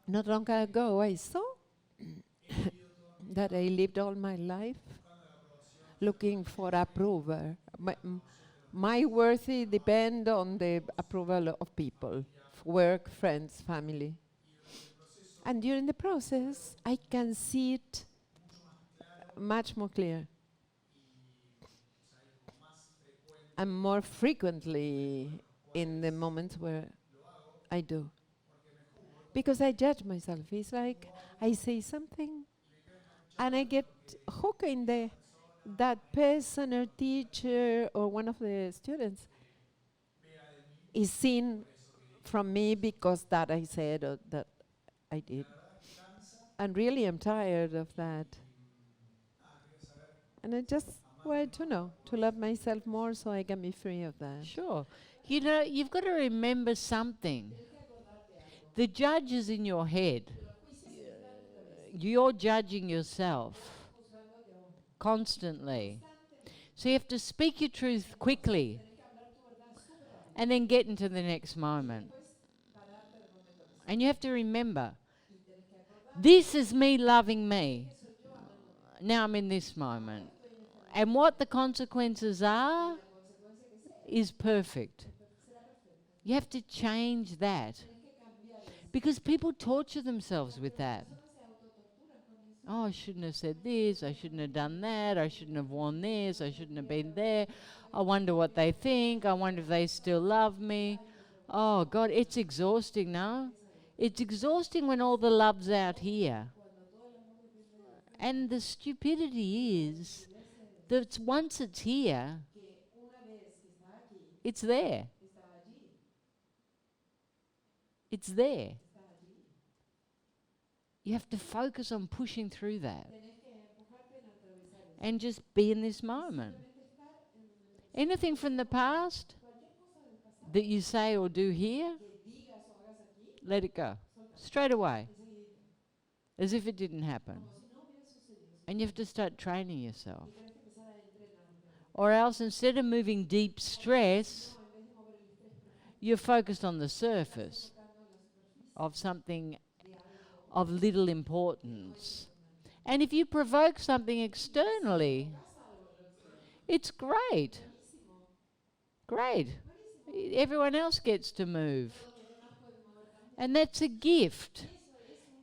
Not long ago, I saw that I lived all my life looking for approval. My worthy depend on the approval of people, work, friends, family. And during the process, I can see it much more clear and more frequently in the moments where I do. Because I judge myself. It's like I say something and I get hooked in that person or teacher or one of the students is seen from me because that I said or that I did. And really I'm tired of that. And I just wanted to know, to love myself more so I can be free of that. Sure. You know, you've got to remember something. The judge is in your head. You're judging yourself constantly. So you have to speak your truth quickly and then get into the next moment. And you have to remember, this is me loving me. Now I'm in this moment. And what the consequences are is perfect. You have to change that. Because people torture themselves with that. Oh, I shouldn't have said this, I shouldn't have done that, I shouldn't have worn this, I shouldn't have been there. I wonder what they think, I wonder if they still love me. Oh God, it's exhausting now. It's exhausting when all the love's out here. And the stupidity is that once it's here, it's there. It's there. You have to focus on pushing through that and just be in this moment. Anything from the past that you say or do here, let it go straight away, as if it didn't happen. And you have to start training yourself. Or else, instead of moving deep stress, you're focused on the surface of something of little importance. And if you provoke something externally, it's great. Great. Everyone else gets to move. And that's a gift.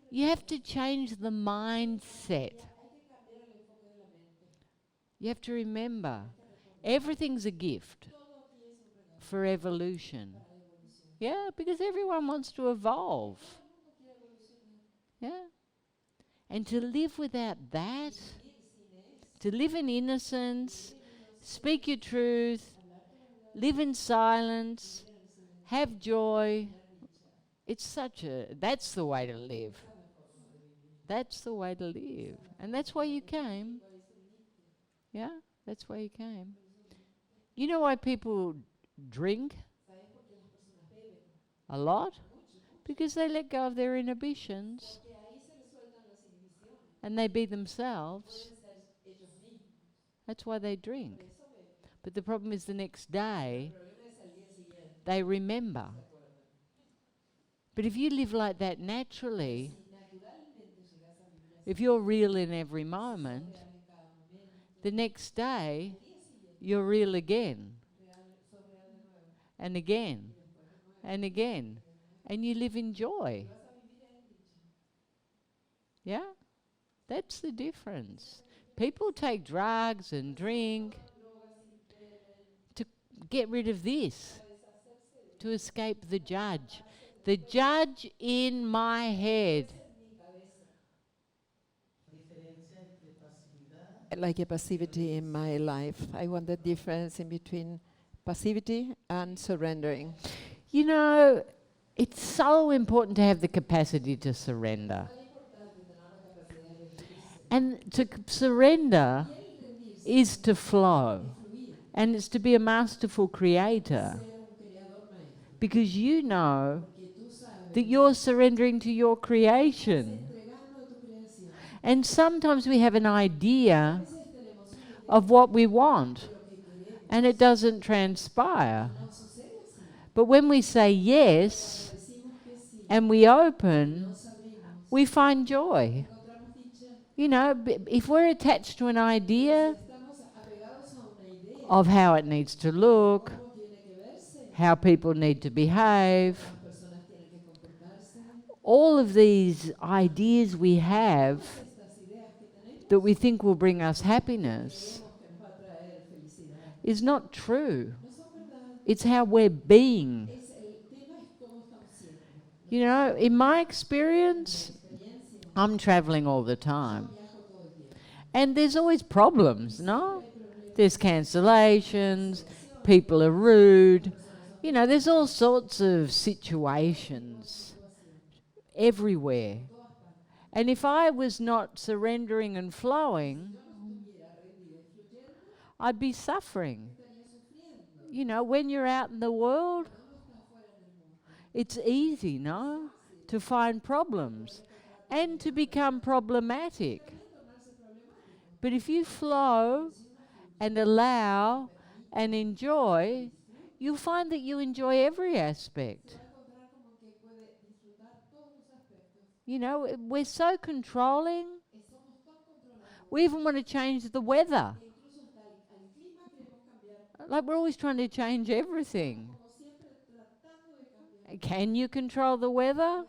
You have to change the mindset. You have to remember, everything's a gift for evolution. Yeah, because everyone wants to evolve. Yeah. And to live without that, to live in innocence, speak your truth, live in silence, have joy, that's the way to live. That's the way to live. And that's why you came. Yeah, that's why you came. You know why people drink a lot? Because they let go of their inhibitions and they be themselves. That's why they drink. But the problem is the next day, they remember. But if you live like that naturally, if you're real in every moment, the next day, you're real again. And again. And again. And you live in joy. Yeah? That's the difference. People take drugs and drink to get rid of this, to escape the judge. The judge in my head. Like a passivity in my life. I want the difference in between passivity and surrendering. You know, it's so important to have the capacity to surrender. And to surrender is to flow. And it's to be a masterful creator. Because you know that you're surrendering to your creation. And sometimes we have an idea of what we want, and it doesn't transpire. But when we say yes, and we open, we find joy. You know, if we're attached to an idea of how it needs to look, how people need to behave, all of these ideas we have that we think will bring us happiness is not true. It's how we're being. You know, in my experience, I'm traveling all the time. And there's always problems, no? There's cancellations, people are rude. You know, there's all sorts of situations everywhere. And if I was not surrendering and flowing, I'd be suffering. You know, when you're out in the world, it's easy, no? To find problems and to become problematic. But if you flow and allow and enjoy, you'll find that you enjoy every aspect. You know, we're so controlling. We even want to change the weather. Like we're always trying to change everything. Can you control the weather?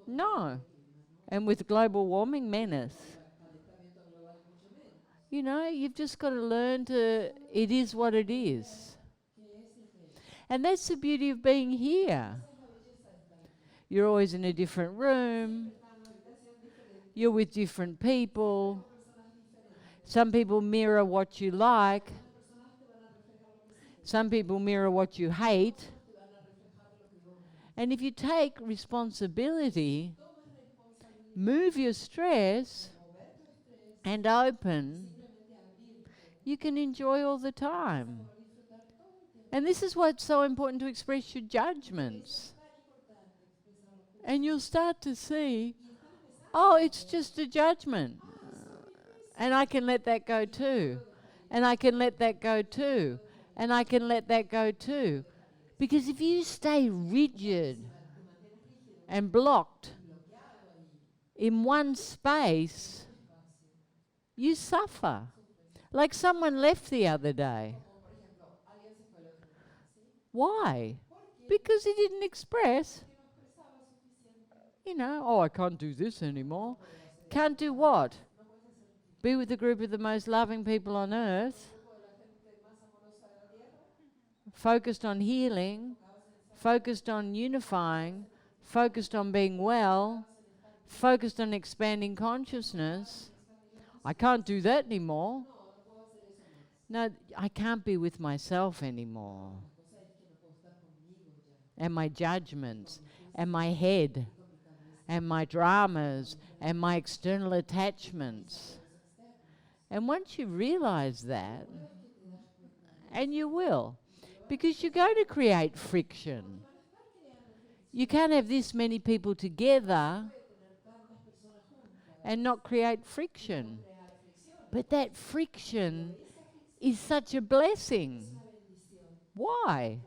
No. And with global warming menace. You know, you've just got to learn to, it is what it is. And that's the beauty of being here. You're always in a different room. You're with different people. Some people mirror what you like. Some people mirror what you hate. And if you take responsibility, move your stress, and open, you can enjoy all the time. And this is what's so important, to express your judgments. And you'll start to see, oh, it's just a judgment. And I can let that go too. And I can let that go too. And I can let that go too. Because if you stay rigid and blocked in one space, you suffer. Like someone left the other day. Why? Because he didn't express. You know, oh, I can't do this anymore. Can't do what? Be with a group of the most loving people on earth, focused on healing, focused on unifying, focused on being well, focused on expanding consciousness. I can't do that anymore. No, I can't be with myself anymore. And my judgments, and my head, and my dramas, and my external attachments. And once you realize that, and you will, because you're going to create friction. You can't have this many people together and not create friction. But that friction is such a blessing. Why?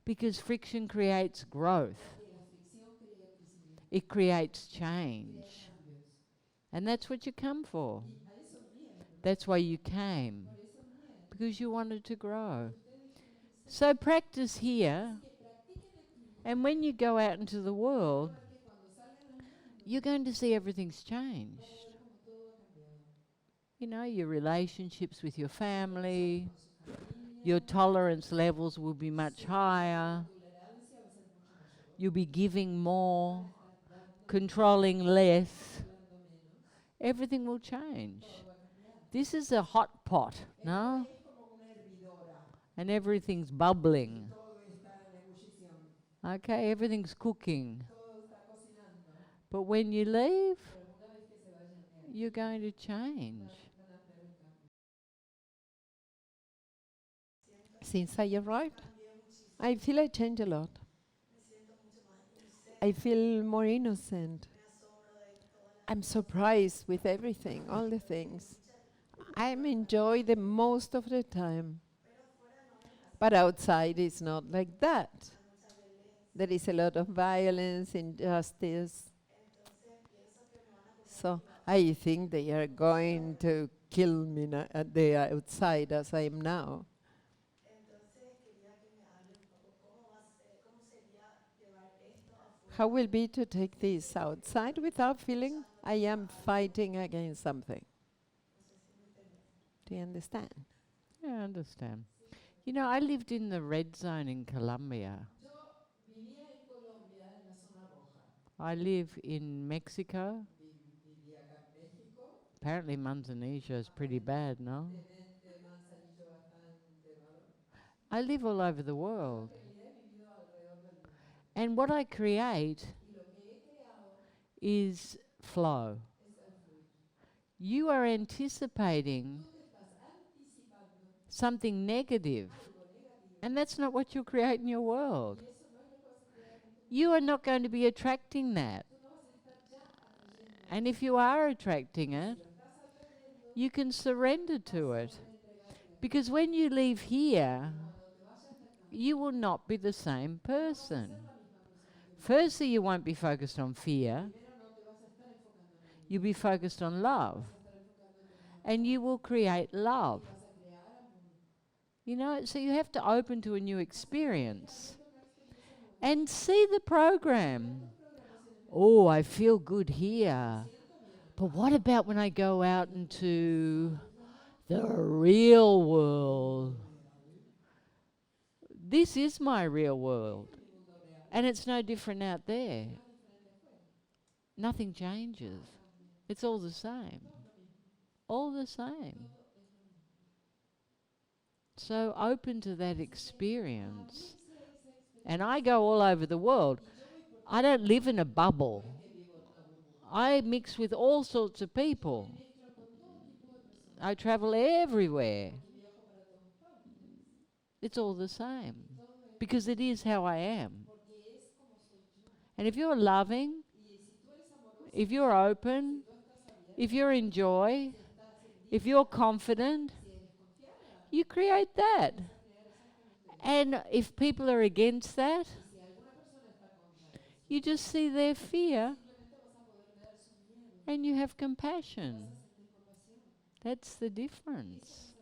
Because friction creates growth. It creates change. And that's what you come for. That's why you came. Because you wanted to grow. So practice here. And when you go out into the world, you're going to see everything's changed. You know, your relationships with your family, your tolerance levels will be much higher. You'll be giving more, controlling less. Everything will change. This is a hot pot, no? And everything's bubbling. Okay, everything's cooking. But when you leave, you're going to change. Since I arrived, I feel I change a lot. I feel more innocent. I'm surprised with everything, all the things. I enjoy the most of the time. But outside it's not like that. There is a lot of violence, injustice. So I think they are going to kill me at the outside as I am now. How will be to take this outside without feeling I am fighting against something? Do you understand? Yeah, I understand. You know, I lived in the red zone in Colombia. I live in Mexico. Apparently Indonesia is pretty bad, no? I live all over the world. And what I create is flow. You are anticipating something negative, and that's not what you'll create in your world. You are not going to be attracting that. And if you are attracting it, you can surrender to it. Because when you leave here, you will not be the same person. Firstly, you won't be focused on fear. You'll be focused on love. And you will create love. You know, so you have to open to a new experience. And see the program. Oh, I feel good here. But what about when I go out into the real world? This is my real world. And it's no different out there. Nothing changes. It's all the same. All the same. So open to that experience. And I go all over the world. I don't live in a bubble. I mix with all sorts of people. I travel everywhere. It's all the same. Because it is how I am. And if you're loving, if you're open, if you're in joy, if you're confident, you create that. And if people are against that, you just see their fear and you have compassion. That's the difference.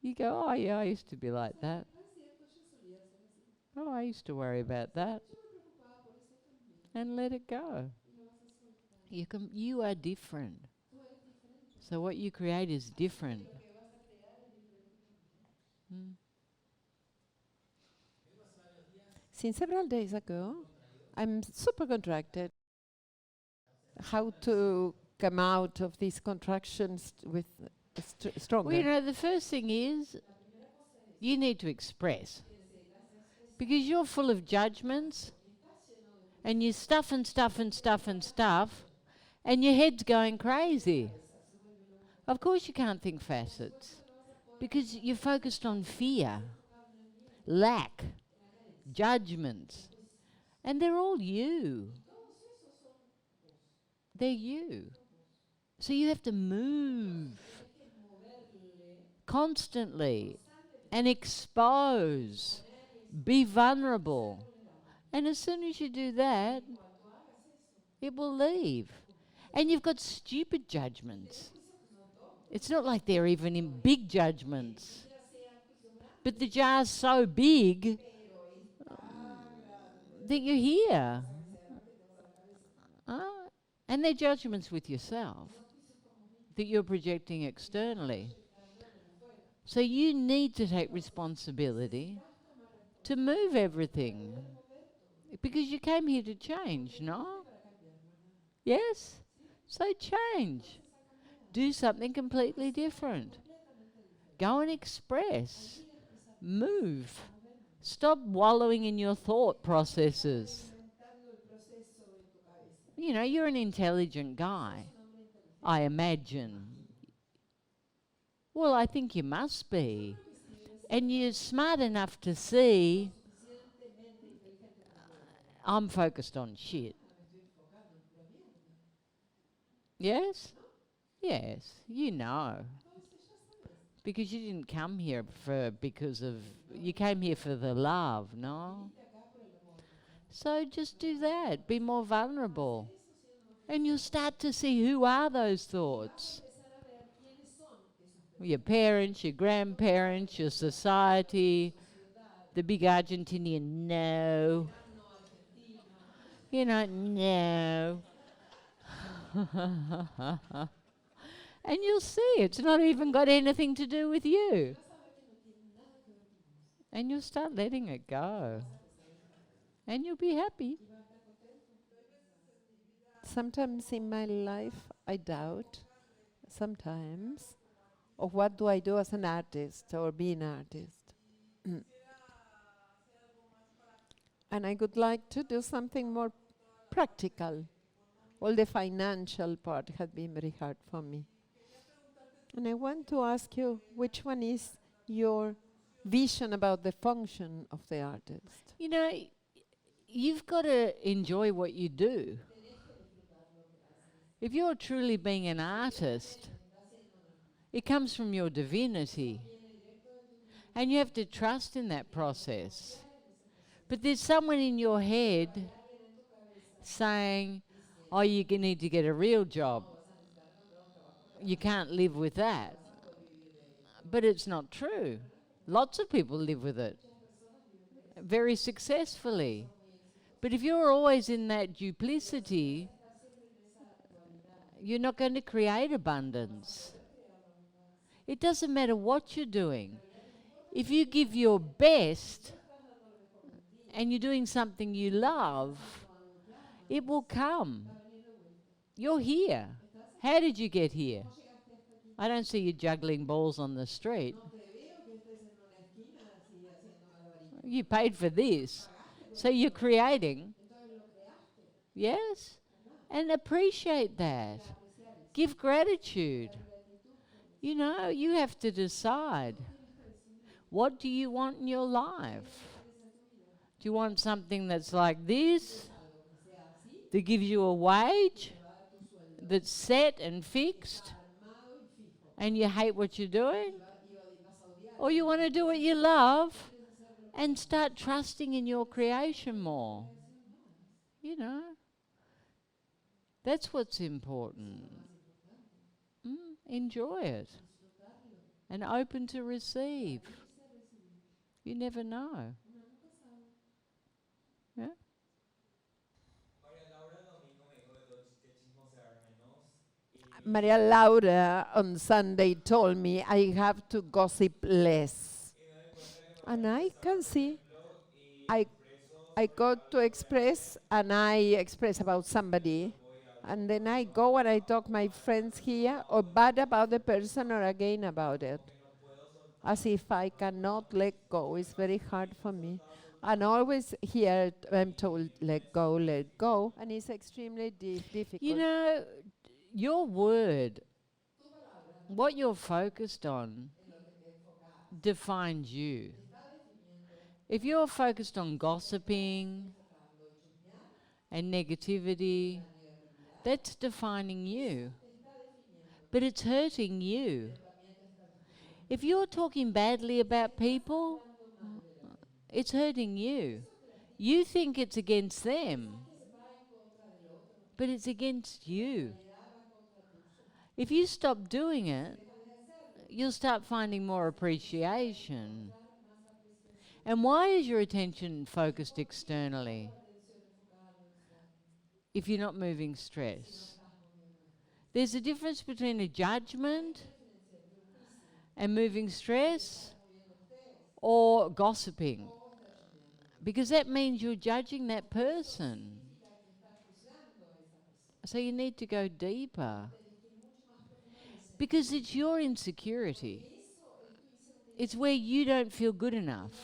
You go, oh yeah, I used to be like that. Oh, I used to worry about that. And let it go. You are different. So what you create is different. Mm. Since several days ago, I'm super contracted. How to come out of these contractions with stronger? Well, you know, the first thing is you need to express. Because you're full of judgments and you stuff and stuff and stuff and stuff and your head's going crazy. Of course you can't think facets because you're focused on fear, lack, judgments, and they're all you. They're you. So you have to move constantly and expose, be vulnerable. And as soon as you do that, it will leave. And you've got stupid judgments. It's not like they're even in big judgments. But the jar's so big that you're here. And they're judgments with yourself that you're projecting externally. So you need to take responsibility to move everything. Because you came here to change, no? Yes? So change. Do something completely different. Go and express. Move. Stop wallowing in your thought processes. You know, you're an intelligent guy, I imagine. Well, I think you must be. And you're smart enough to see I'm focused on shit. Yes? Yes, you know. Because you didn't come here you came here for the love, no? So just do that. Be more vulnerable. And you'll start to see who are those thoughts. Your parents, your grandparents, your society, the big Argentinian no. You know, no. And you'll see it's not even got anything to do with you. And you'll start letting it go. And you'll be happy. Sometimes in my life, I doubt, sometimes, of what do I do as an artist or be an artist. And I would like to do something more practical. All the financial part has been very hard for me. And I want to ask you, which one is your vision about the function of the artist? You know, you've got to enjoy what you do. If you're truly being an artist, it comes from your divinity. And you have to trust in that process. But there's someone in your head saying, oh, you need to get a real job. You can't live with that. But it's not true. Lots of people live with it very successfully. But if you're always in that duplicity, you're not going to create abundance. It doesn't matter what you're doing. If you give your best and you're doing something you love, it will come. You're here. How did you get here? I don't see you juggling balls on the street. You paid for this. So you're creating. Yes? And appreciate that. Give gratitude. You know, you have to decide. What do you want in your life? Do you want something that's like this, that gives you a wage, that's set and fixed, and you hate what you're doing? Or you want to do what you love and start trusting in your creation more? You know, that's what's important. Enjoy it and open to receive. You never know. Yeah? Maria Laura on Sunday told me I have to gossip less. And I can see I go to express and I express about somebody. And then I go and I talk my friends here or bad about the person or again about it. As if I cannot let go. It's very hard for me. And always here I'm told, let go, and it's extremely difficult. You know, your word, what you're focused on, defines you. If you're focused on gossiping and negativity, that's defining you. But it's hurting you. If you're talking badly about people, it's hurting you. You think it's against them, but it's against you. If you stop doing it, you'll start finding more appreciation. And why is your attention focused externally if you're not moving stress? There's a difference between a judgment and moving stress or gossiping, because that means you're judging that person. So you need to go deeper, because it's your insecurity. It's where you don't feel good enough.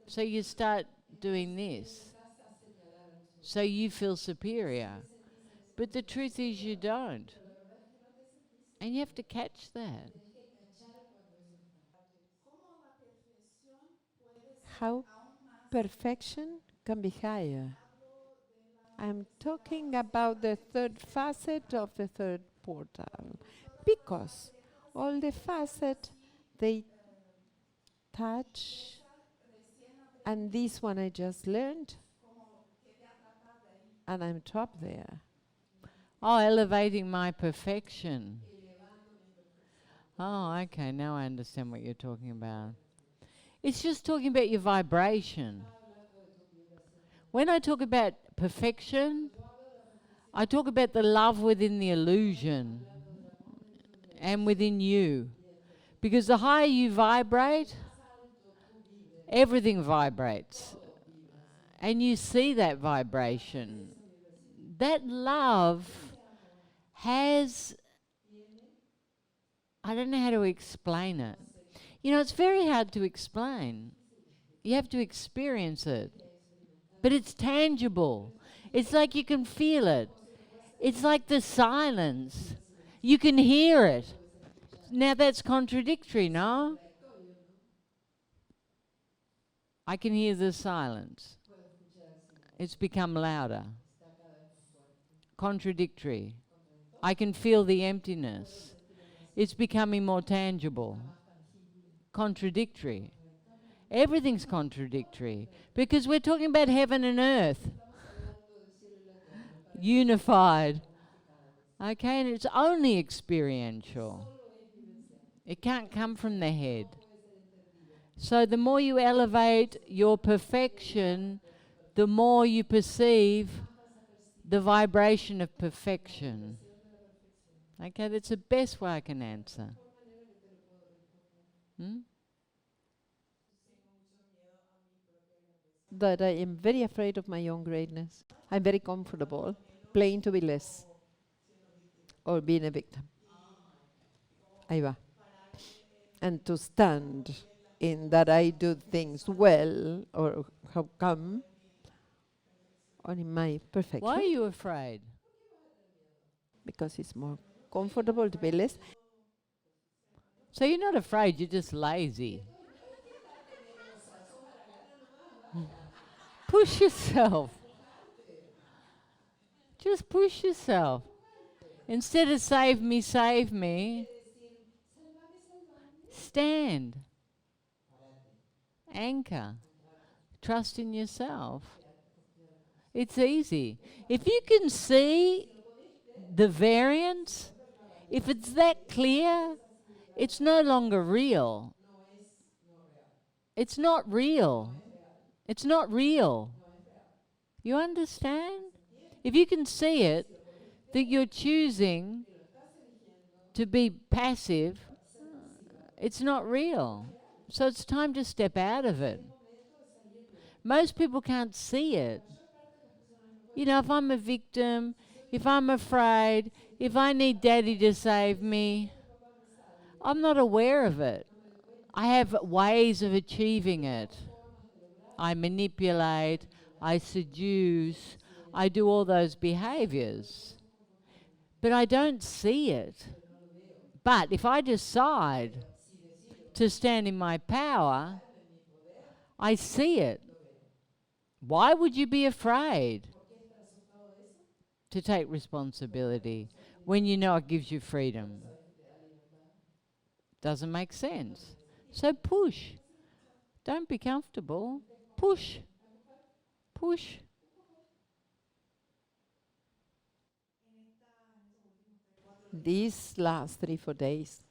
So you start doing this. So you feel superior. But the truth is you don't. And you have to catch that. How perfection can be higher. I'm talking about the third facet of the third portal, because all the facets, they touch, and this one I just learned, and I'm trapped there. Oh, elevating my perfection. Oh, okay, now I understand what you're talking about. It's just talking about your vibration. When I talk about perfection, I talk about the love within the illusion and within you. Because the higher you vibrate, everything vibrates. And you see that vibration. That love has, I don't know how to explain it. You know, it's very hard to explain. You have to experience it. But it's tangible. It's like you can feel it. It's like the silence. You can hear it. Now that's contradictory, no? I can hear the silence. It's become louder. Contradictory. I can feel the emptiness. It's becoming more tangible. Contradictory. Everything's contradictory because we're talking about heaven and earth. Unified. Okay, and it's only experiential. It can't come from the head. So the more you elevate your perfection, the more you perceive the vibration of perfection. Okay, that's the best way I can answer. That I am very afraid of my own greatness. I'm very comfortable playing to be less or being a victim. Ahí va. And to stand in that I do things well or how come, or in my perfection. Why are you afraid? Because it's more comfortable to be less. So you're not afraid, you're just lazy. Push yourself. Just push yourself. Instead of save me, stand. Anchor. Trust in yourself. It's easy. If you can see the variance, if it's that clear, it's no longer real. It's not real. It's not real. You understand? If you can see it, that you're choosing to be passive, it's not real. So it's time to step out of it. Most people can't see it. You know, if I'm a victim, if I'm afraid, if I need daddy to save me, I'm not aware of it. I have ways of achieving it. I manipulate, I seduce, I do all those behaviors. But I don't see it. But if I decide to stand in my power, I see it. Why would you be afraid to take responsibility when you know it gives you freedom? Doesn't make sense. So push. Don't be comfortable. Push. Push. These last 3-4 days,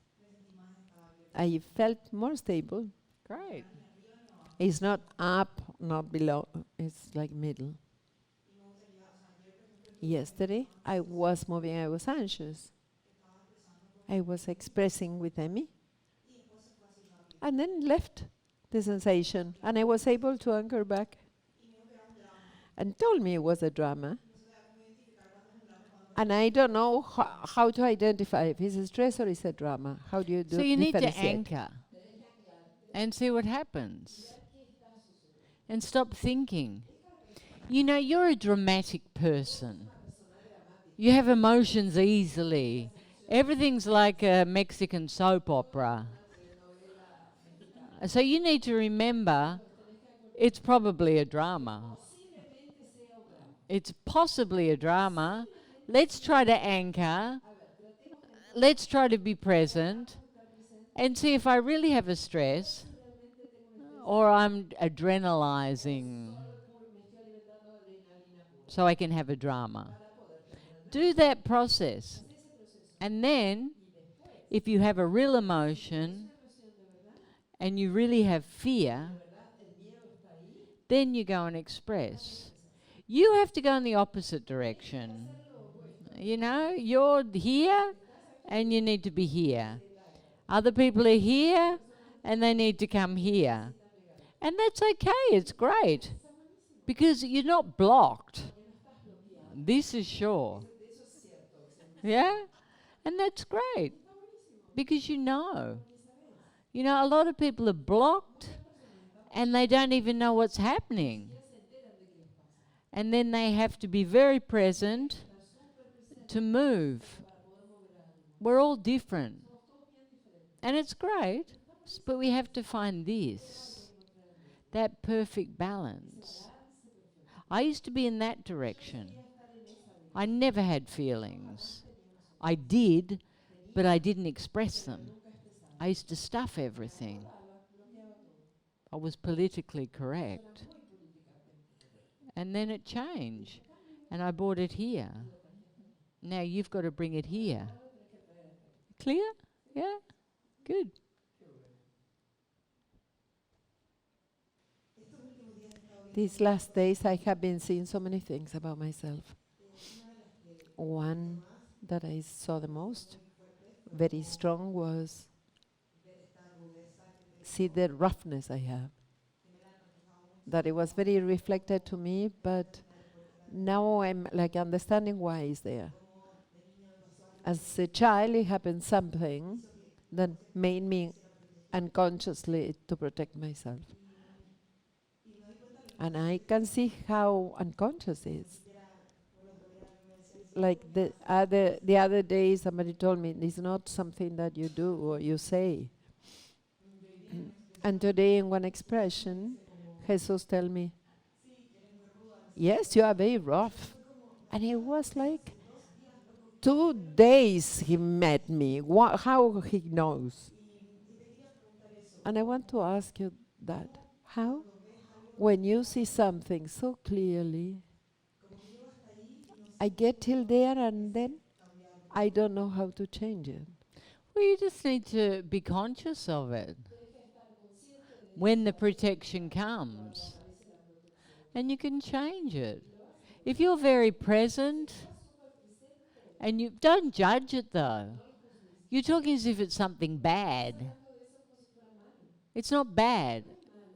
I felt more stable. Great. It's not up, not below. It's like middle. Yesterday, I was moving. I was anxious. I was expressing with Emmy. And then left the sensation. And I was able to anchor back. And told me it was a drama. And I don't know how to identify if it's a stress or it's a drama. How do you do So you need to differentiate? anchor and see what happens. And stop thinking. You know, you're a dramatic person. You have emotions easily. Everything's like a Mexican soap opera. So you need to remember it's probably a drama. It's possibly a drama. Let's try to anchor. Let's try to be present and see if I really have a stress or I'm adrenalizing so I can have a drama. Do that process. And then, if you have a real emotion and you really have fear, then you go and express. You have to go in the opposite direction. You know, you're here and you need to be here. Other people are here and they need to come here. And that's okay, it's great. Because you're not blocked. This is sure. Yeah? And that's great. Because you know. You know, a lot of people are blocked and they don't even know what's happening. And then they have to be very present to move. We're all different. And it's great, but we have to find this, that perfect balance. I used to be in that direction. I never had feelings. I did, but I didn't express them. I used to stuff everything. I was politically correct. And then it changed, and I brought it here. Now you've got to bring it here. Clear? Yeah? Good. These last days I have been seeing so many things about myself. One that I saw the most, very strong, was see the roughness I have. That it was very reflected to me, but now I'm like understanding why it's there. As a child, it happened something that made me unconsciously to protect myself. And I can see how unconscious it is. Like the other day, somebody told me it's not something that you do or you say. And today, in one expression, Jesus tell me, yes, you are very rough. And it was like 2 days he met me. How he knows? And I want to ask you that. How? When you see something so clearly, I get till there and then I don't know how to change it. Well, you just need to be conscious of it when the protection comes. And you can change it. If you're very present, and you don't judge it though. You're talking as if it's something bad. It's not bad.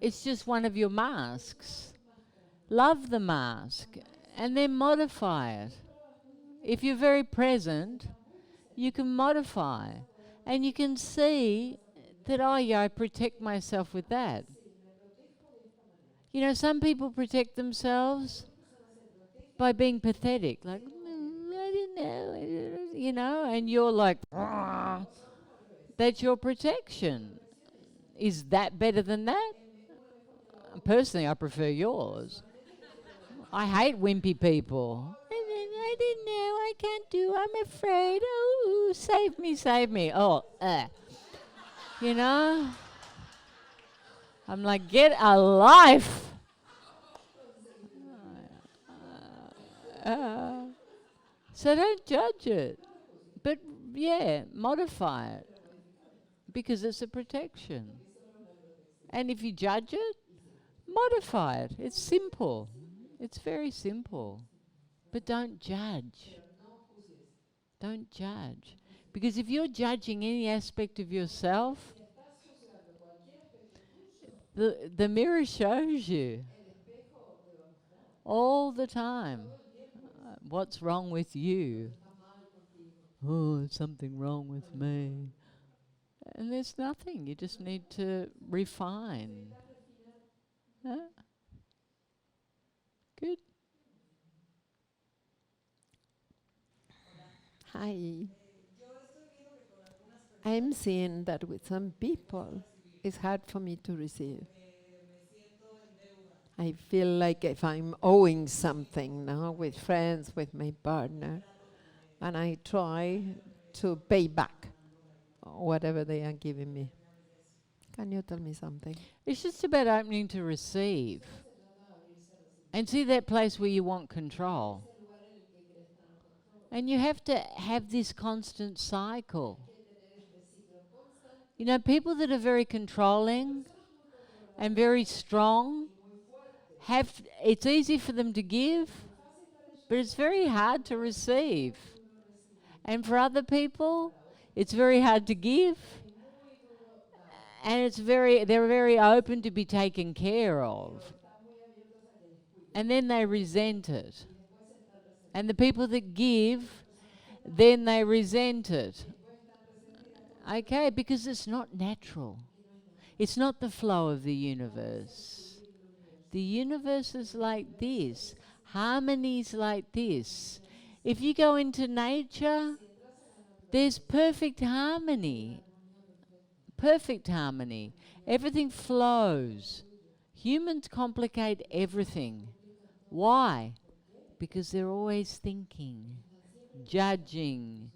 It's just one of your masks. Love the mask and then modify it. If you're very present, you can modify and you can see that, oh yeah, I protect myself with that. You know, some people protect themselves by being pathetic, like, I don't know, you know, and you're like, that's your protection. Is that better than that? Personally, I prefer yours. I hate wimpy people. I didn't know, I can't do, I'm afraid. Oh, save me, save me. Oh, you know? I'm like, get a life. So don't judge it. But yeah, modify it. Because it's a protection. And if you judge it, modify it. It's simple. It's very simple. But don't judge. Don't judge. Because if you're judging any aspect of yourself, the mirror shows you all the time what's wrong with you. Oh, there's something wrong with me. And there's nothing. You just need to refine. Huh? Good. Hi. I'm seeing that with some people, it's hard for me to receive. I feel like if I'm owing something now with friends, with my partner, and I try to pay back whatever they are giving me. Can you tell me something? It's just about opening to receive. And see that place where you want control. And you have to have this constant cycle. You know, people that are very controlling and very strong it's easy for them to give, but it's very hard to receive. And for other people, it's very hard to give, and they're very open to be taken care of. And then they resent it. And the people that give, then they resent it. Okay, because it's not natural. It's not the flow of the universe. The universe is like this. Harmony's like this. If you go into nature, there's perfect harmony. Perfect harmony. Everything flows. Humans complicate everything. Why? Because they're always thinking, judging,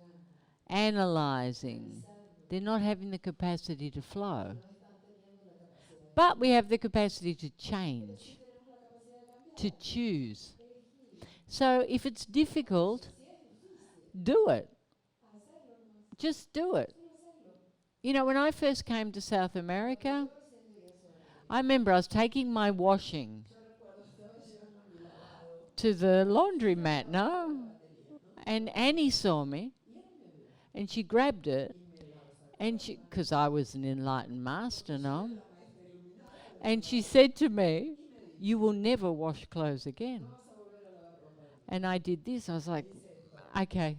analyzing. They're not having the capacity to flow. But we have the capacity to change, to choose. So if it's difficult, do it. Just do it. You know, when I first came to South America, I remember I was taking my washing to the laundromat, no? And Annie saw me, and she grabbed it, and because I was an enlightened master, no? And she said to me, "You will never wash clothes again." And I did this. I was like, okay.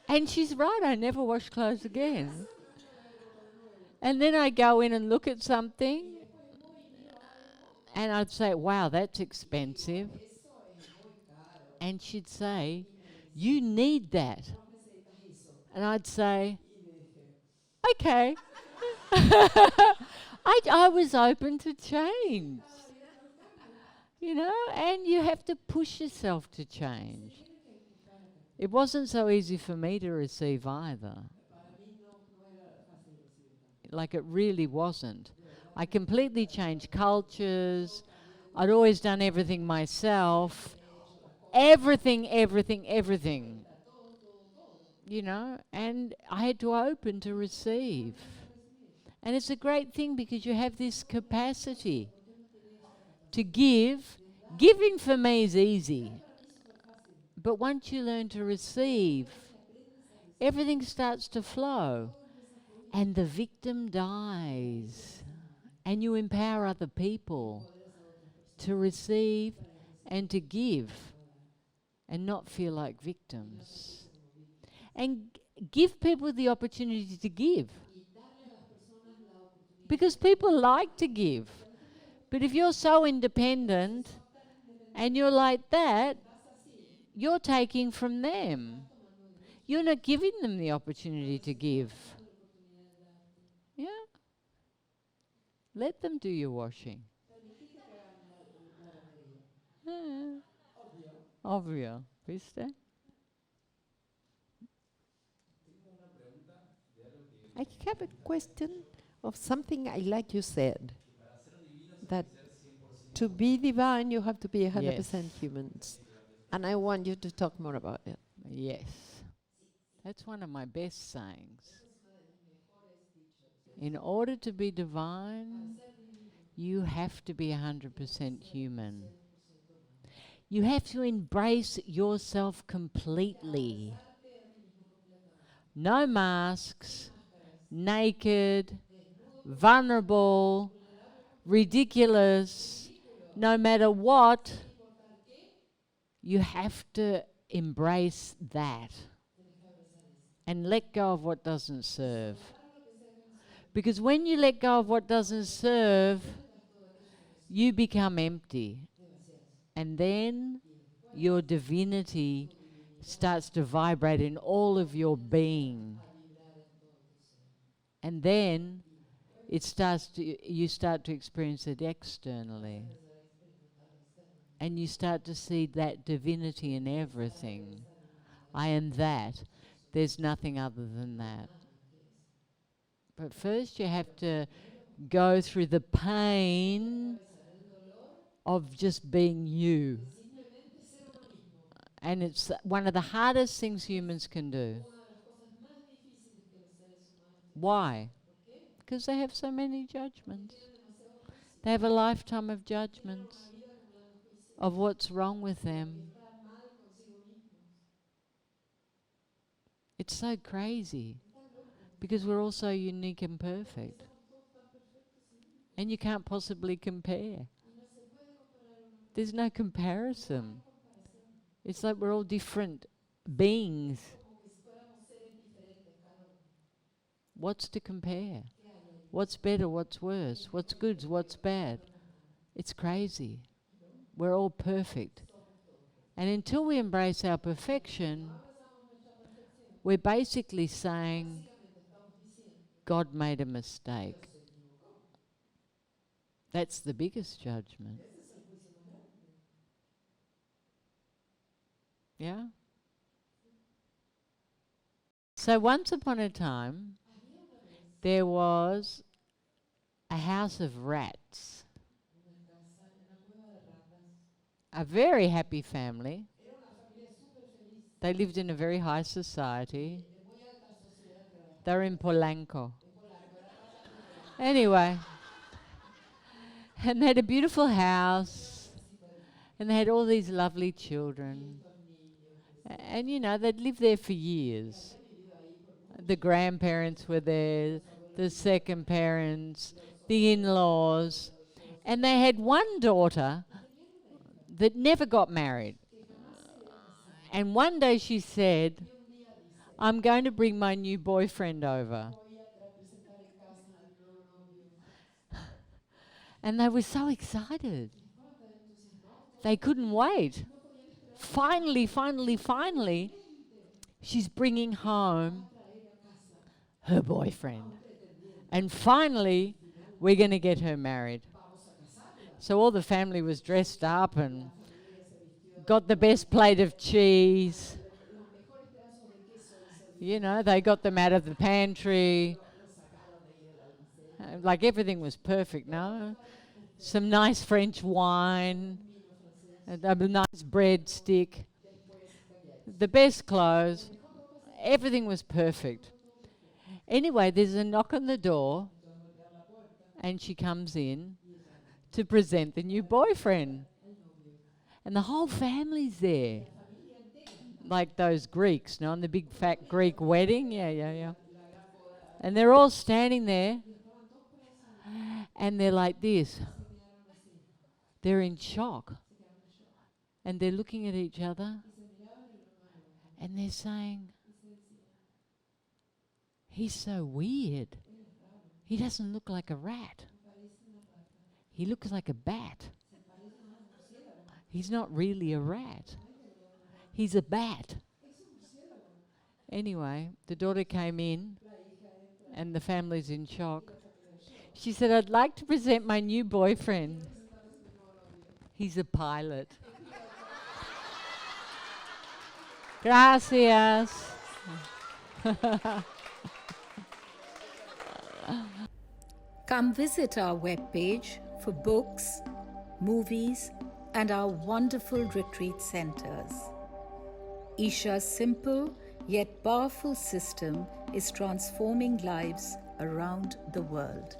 And she's right, I never wash clothes again. And then I go in and look at something, and I'd say, "Wow, that's expensive." And she'd say, "You need that." And I'd say, okay. I was open to change, you know, and you have to push yourself to change. It wasn't so easy for me to receive either. Like, it really wasn't. I completely changed cultures. I'd always done everything myself. Everything. You know, and I had to open to receive. And it's a great thing because you have this capacity to give. Giving for me is easy. But once you learn to receive, everything starts to flow. And the victim dies. And you empower other people to receive and to give and not feel like victims. And give people the opportunity to give. Because people like to give. But if you're so independent and you're like that, you're taking from them. You're not giving them the opportunity to give. Yeah? Let them do your washing. Yeah. Obvio. ¿Viste? I have a question of something I like you said, that to be divine, you have to be 100% humans. And I want you to talk more about it. Yes. That's one of my best sayings. In order to be divine, you have to be 100% human. You have to embrace yourself completely. No masks, naked, vulnerable, ridiculous, no matter what, you have to embrace that and let go of what doesn't serve. Because when you let go of what doesn't serve, you become empty. And then your divinity starts to vibrate in all of your being. And then you start to experience it externally. And you start to see that divinity in everything. I am that. There's nothing other than that. But first you have to go through the pain of just being you. And it's one of the hardest things humans can do. Why? Because they have so many judgments. They have a lifetime of judgments of what's wrong with them. It's so crazy because we're all so unique and perfect. And you can't possibly compare. There's no comparison. It's like we're all different beings. What's to compare? What's better, what's worse? What's good, what's bad? It's crazy. We're all perfect. And until we embrace our perfection, we're basically saying, God made a mistake. That's the biggest judgment. Yeah? So once upon a time, there was a house of rats. A very happy family. They lived in a very high society. They're in Polanco. Anyway. And they had a beautiful house. And they had all these lovely children. And, you know, they'd lived there for years. The grandparents were there, the second parents, the in-laws. And they had one daughter that never got married. And one day she said, I'm going to bring my new boyfriend over. And they were so excited. They couldn't wait. Finally, she's bringing home her boyfriend. And finally, we're going to get her married. So all the family was dressed up and got the best plate of cheese. You know, they got them out of the pantry. Like everything was perfect, no? Some nice French wine, a nice breadstick, the best clothes. Everything was perfect. Anyway, there's a knock on the door, and she comes in to present the new boyfriend. And the whole family's there. Like those Greeks, no? On the big fat Greek wedding. Yeah. And they're all standing there. And they're like this. They're in shock. And they're looking at each other. And they're saying, he's so weird. He doesn't look like a rat. He looks like a bat. He's not really a rat. He's a bat. Anyway, the daughter came in and the family's in shock. She said, I'd like to present my new boyfriend. He's a pilot. Gracias. Come visit our webpage for books, movies, and our wonderful retreat centers. Isha's simple yet powerful system is transforming lives around the world.